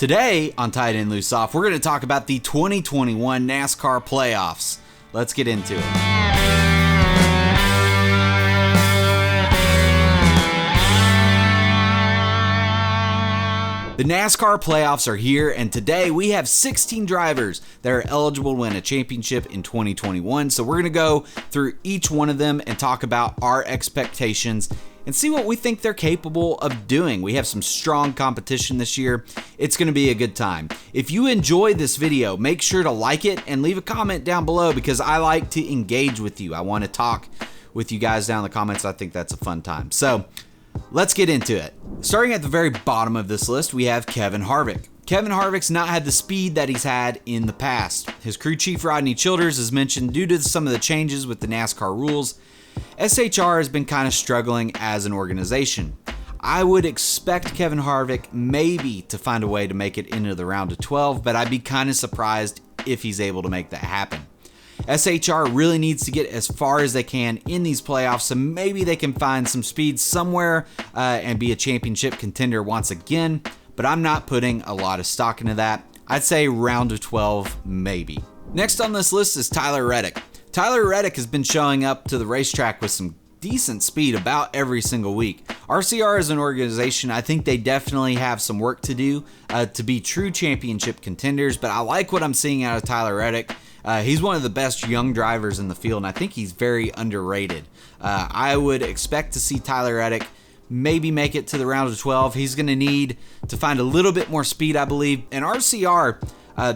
Today on Tight End Loose Off, we're going to talk about the 2021 NASCAR Playoffs. Let's get into it. The NASCAR Playoffs are here, and today we have 16 drivers that are eligible to win a championship in 2021. So we're going to go through each one of them and talk about our expectations and see what we think they're capable of doing. We have some strong competition this year. It's going to be a good time. If you enjoyed this video, make sure to like it and leave a comment down below because I like to engage with you. I want to talk with you guys down in the comments. I think that's a fun time. So let's get into it. Starting at the very bottom of this list, we have Kevin Harvick. Kevin Harvick's not had the speed that he's had in the past. His crew chief Rodney Childers has mentioned due to some of the changes with the NASCAR rules, SHR has been kind of struggling as an organization. I would expect Kevin Harvick maybe to find a way to make it into the round of 12, but I'd be kind of surprised if he's able to make that happen. SHR really needs to get as far as they can in these playoffs, so maybe they can find some speed somewhere and be a championship contender once again, but I'm not putting a lot of stock into that. I'd say round of 12, maybe. Next on this list is Tyler Reddick. Tyler Reddick has been showing up to the racetrack with some decent speed about every single week. RCR as an organization, I think they definitely have some work to do to be true championship contenders, but I like what I'm seeing out of Tyler Reddick. He's one of the best young drivers in the field, and I think he's very underrated. I would expect to see Tyler Reddick maybe make it to the round of 12. He's going to need to find a little bit more speed, I believe. And RCR,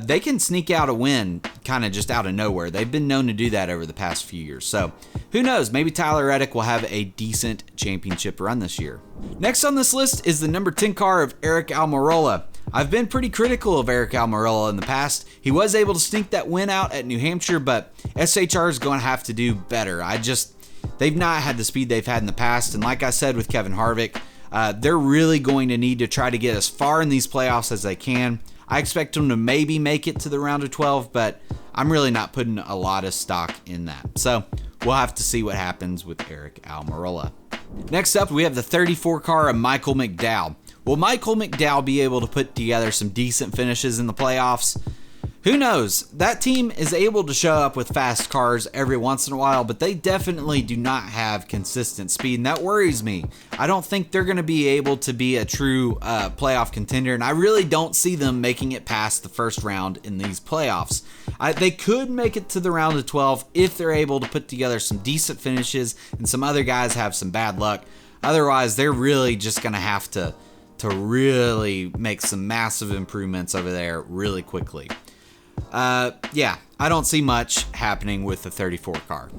they can sneak out a win kind of just out of nowhere. They've been known to do that over the past few years. So who knows? Maybe Tyler Reddick will have a decent championship run this year. Next on this list is the number 10 car of Aric Almirola. I've been pretty critical of Aric Almirola in the past. He was able to sneak that win out at New Hampshire, but SHR is going to have to do better. They've not had the speed they've had in the past, and like I said with Kevin Harvick, they're really going to need to try to get as far in these playoffs as they can. I expect them to maybe make it to the round of 12, but I'm really not putting a lot of stock in that. So we'll have to see what happens with Aric Almirola. Next up, we have the 34 car of Michael McDowell. Will Michael McDowell be able to put together some decent finishes in the playoffs? Who knows? That team is able to show up with fast cars every once in a while, but they definitely do not have consistent speed, and that worries me. I don't think they're going to be able to be a true playoff contender, and I really don't see them making it past the first round in these playoffs. They could make it to the round of 12 if they're able to put together some decent finishes and some other guys have some bad luck. Otherwise, they're really just going to have to really make some massive improvements over there really quickly. Yeah, I don't see much happening with the 34 car.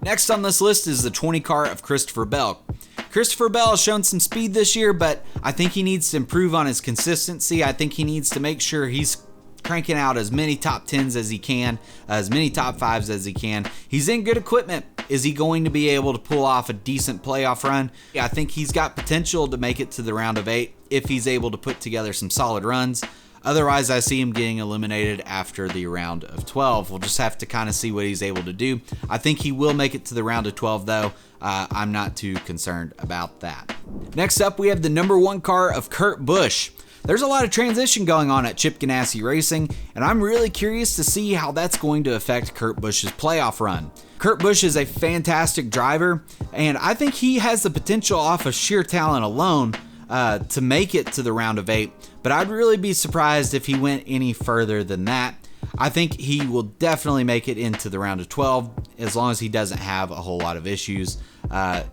Next on this list is the 20 car of Christopher Bell. Christopher Bell has shown some speed this year, but I think he needs to improve on his consistency. I think he needs to make sure he's cranking out as many top 10s as he can, as many top 5s as he can. He's in good equipment. Is he going to be able to pull off a decent playoff run? I think he's got potential to make it to the round of 8 if he's able to put together some solid runs. Otherwise, I see him getting eliminated after the round of 12. We'll just have to kind of see what he's able to do. I think he will make it to the round of 12, though. I'm not too concerned about that. Next up, we have the number 1 car of Kurt Busch. There's a lot of transition going on at Chip Ganassi Racing, and I'm really curious to see how that's going to affect Kurt Busch's playoff run. Kurt Busch is a fantastic driver, and I think he has the potential off of sheer talent alone to make it to the round of 8, but I'd really be surprised if he went any further than that. I think he will definitely make it into the round of 12 as long as he doesn't have a whole lot of issues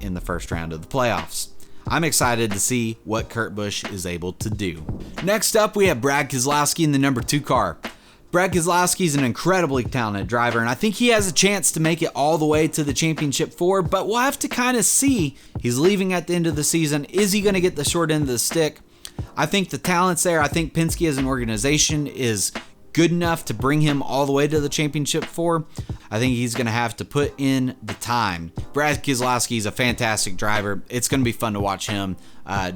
in the first round of the playoffs. I'm excited to see what Kurt Busch is able to do. Next up, we have Brad Keselowski in the number 2 car. Brad Keselowski is an incredibly talented driver, and I think he has a chance to make it all the way to the championship 4, but we'll have to kind of see. He's leaving at the end of the season. Is he going to get the short end of the stick? I think the talent's there. I think Penske as an organization is good enough to bring him all the way to the championship 4. I think he's going to have to put in the time. Brad Keselowski is a fantastic driver. It's going to be fun to watch him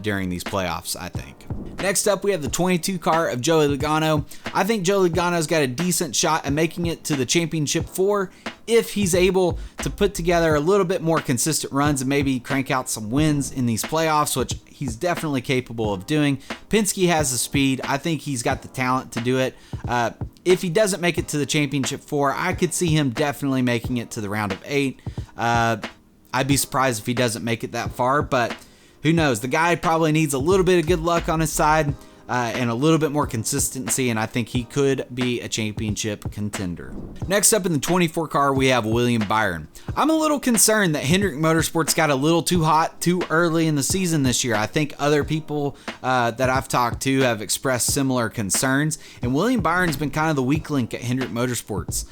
during these playoffs, I think. Next up, we have the 22 car of Joey Logano. I think Joey Logano's got a decent shot at making it to the Championship 4 if he's able to put together a little bit more consistent runs and maybe crank out some wins in these playoffs, which he's definitely capable of doing. Penske has the speed. I think he's got the talent to do it. If he doesn't make it to the Championship 4, I could see him definitely making it to the round of 8. I'd be surprised if he doesn't make it that far, but who knows? The guy probably needs a little bit of good luck on his side and a little bit more consistency, and I think he could be a championship contender. Next up in the 24 car, we have William Byron. I'm a little concerned that Hendrick Motorsports got a little too hot too early in the season this year. I think other people that I've talked to have expressed similar concerns, and William Byron's been kind of the weak link at Hendrick Motorsports.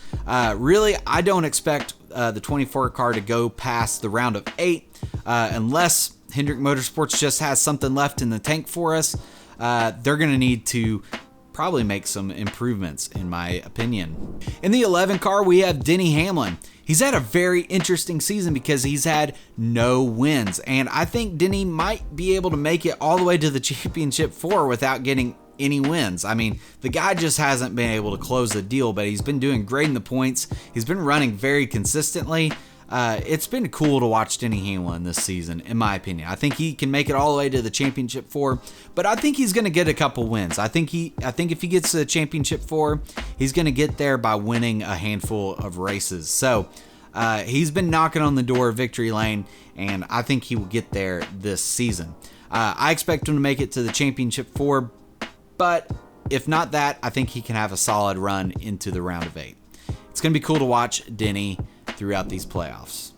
Really, I don't expect the 24 car to go past the round of 8 unless Hendrick Motorsports just has something left in the tank for us. They're going to need to probably make some improvements, in my opinion. In the 11 car, we have Denny Hamlin. He's had a very interesting season because he's had no wins, and I think Denny might be able to make it all the way to the Championship 4 without getting any wins. I mean, the guy just hasn't been able to close the deal, but he's been doing great in the points. He's been running very consistently. It's been cool to watch Denny Hamlin this season, in my opinion. I think he can make it all the way to the Championship 4, but I think he's going to get a couple wins. I think if he gets to the Championship 4, he's going to get there by winning a handful of races. So he's been knocking on the door of victory lane, and I think he will get there this season. I expect him to make it to the Championship 4, but if not that, I think he can have a solid run into the round of 8. It's going to be cool to watch Denny throughout these playoffs.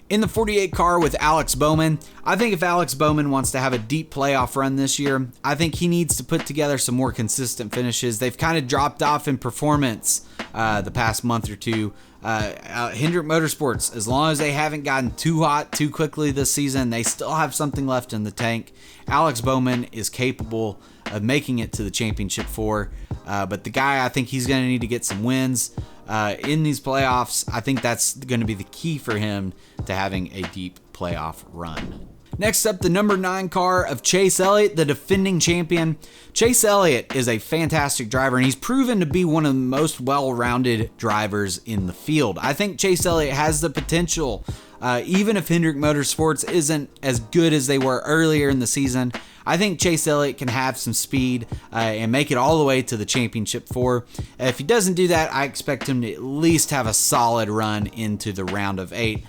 In the 48 car with Alex Bowman, I think if Alex Bowman wants to have a deep playoff run this year, I think he needs to put together some more consistent finishes. They've kind of dropped off in performance the past month or two. Hendrick Motorsports, as long as they haven't gotten too hot too quickly this season, they still have something left in the tank. Alex Bowman is capable of making it to the Championship 4, but the guy, I think he's going to need to get some wins in these playoffs. I think that's going to be the key for him to having a deep playoff run. Next up, the number 9 car of Chase Elliott, the defending champion. Chase Elliott is a fantastic driver, and he's proven to be one of the most well-rounded drivers in the field. I think Chase Elliott has the potential, even if Hendrick Motorsports isn't as good as they were earlier in the season. I think Chase Elliott can have some speed and make it all the way to the Championship 4. If he doesn't do that, I expect him to at least have a solid run into the round of 8.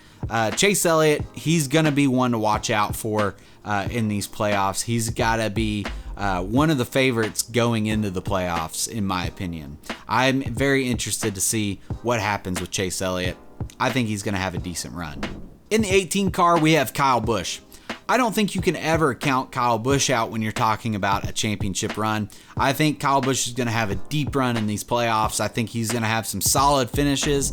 Chase Elliott, he's going to be one to watch out for in these playoffs. He's got to be one of the favorites going into the playoffs, in my opinion. I'm very interested to see what happens with Chase Elliott. I think he's going to have a decent run. In the 18 car, we have Kyle Busch. I don't think you can ever count Kyle Busch out when you're talking about a championship run. I think Kyle Busch is going to have a deep run in these playoffs. I think he's going to have some solid finishes.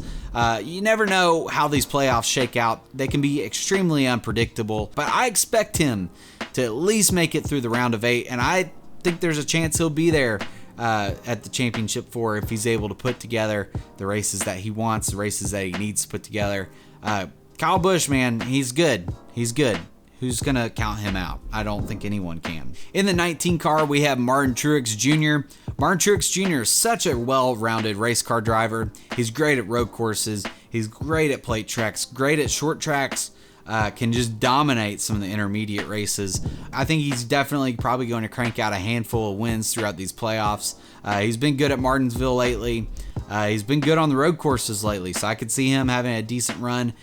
You never know how these playoffs shake out. They can be extremely unpredictable, but I expect him to at least make it through the round of 8, and I think there's a chance he'll be there at the Championship 4 if he's able to put together the races that he wants, the races that he needs to put together. Kyle Busch, man, he's good. He's good. Who's going to count him out? I don't think anyone can. In the 19 car, we have Martin Truex Jr. Martin Truex Jr. is such a well-rounded race car driver. He's great at road courses. He's great at plate tracks, great at short tracks, can just dominate some of the intermediate races. I think he's definitely probably going to crank out a handful of wins throughout these playoffs. He's been good at Martinsville lately. He's been good on the road courses lately, so I could see him having a decent run,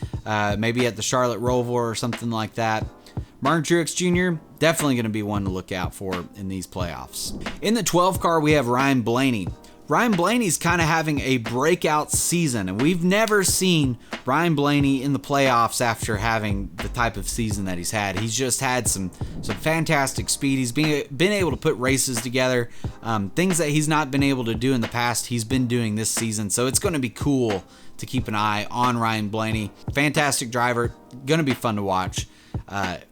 maybe at the Charlotte Roval or something like that. Martin Truex Jr., definitely going to be one to look out for in these playoffs. In the 12 car, we have Ryan Blaney. Ryan Blaney's kind of having a breakout season, and we've never seen Ryan Blaney in the playoffs after having the type of season that he's had. He's just had some fantastic speed. He's been able to put races together, things that he's not been able to do in the past, he's been doing this season, so it's going to be cool to keep an eye on Ryan Blaney. Fantastic driver, going to be fun to watch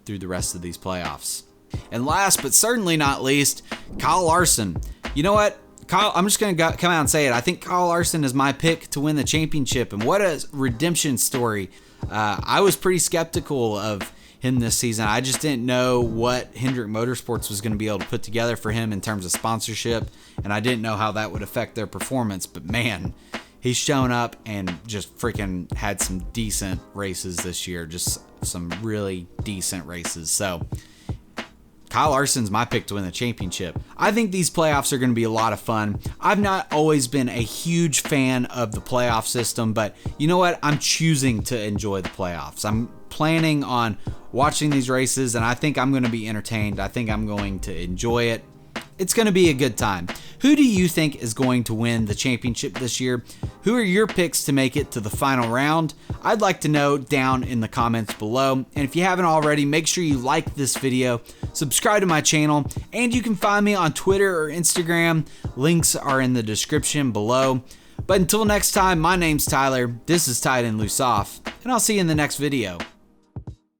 through the rest of these playoffs. And last but certainly not least, Kyle Larson. You know what? I'm just going to come out and say it. I think Kyle Larson is my pick to win the championship, and what a redemption story. I was pretty skeptical of him this season. I just didn't know what Hendrick Motorsports was going to be able to put together for him in terms of sponsorship, and I didn't know how that would affect their performance. But man, he's shown up and just freaking had some decent races this year, just some really decent races. So Kyle Larson's my pick to win the championship. I think these playoffs are going to be a lot of fun. I've not always been a huge fan of the playoff system, but you know what? I'm choosing to enjoy the playoffs. I'm planning on watching these races, and I think I'm going to be entertained. I think I'm going to enjoy it. It's going to be a good time. Who do you think is going to win the championship this year? Who are your picks to make it to the final round? I'd like to know down in the comments below. And if you haven't already, make sure you like this video, subscribe to my channel, and you can find me on Twitter or Instagram. Links are in the description below. But until next time, my name's Tyler. This is Tight and Loose Off, and I'll see you in the next video.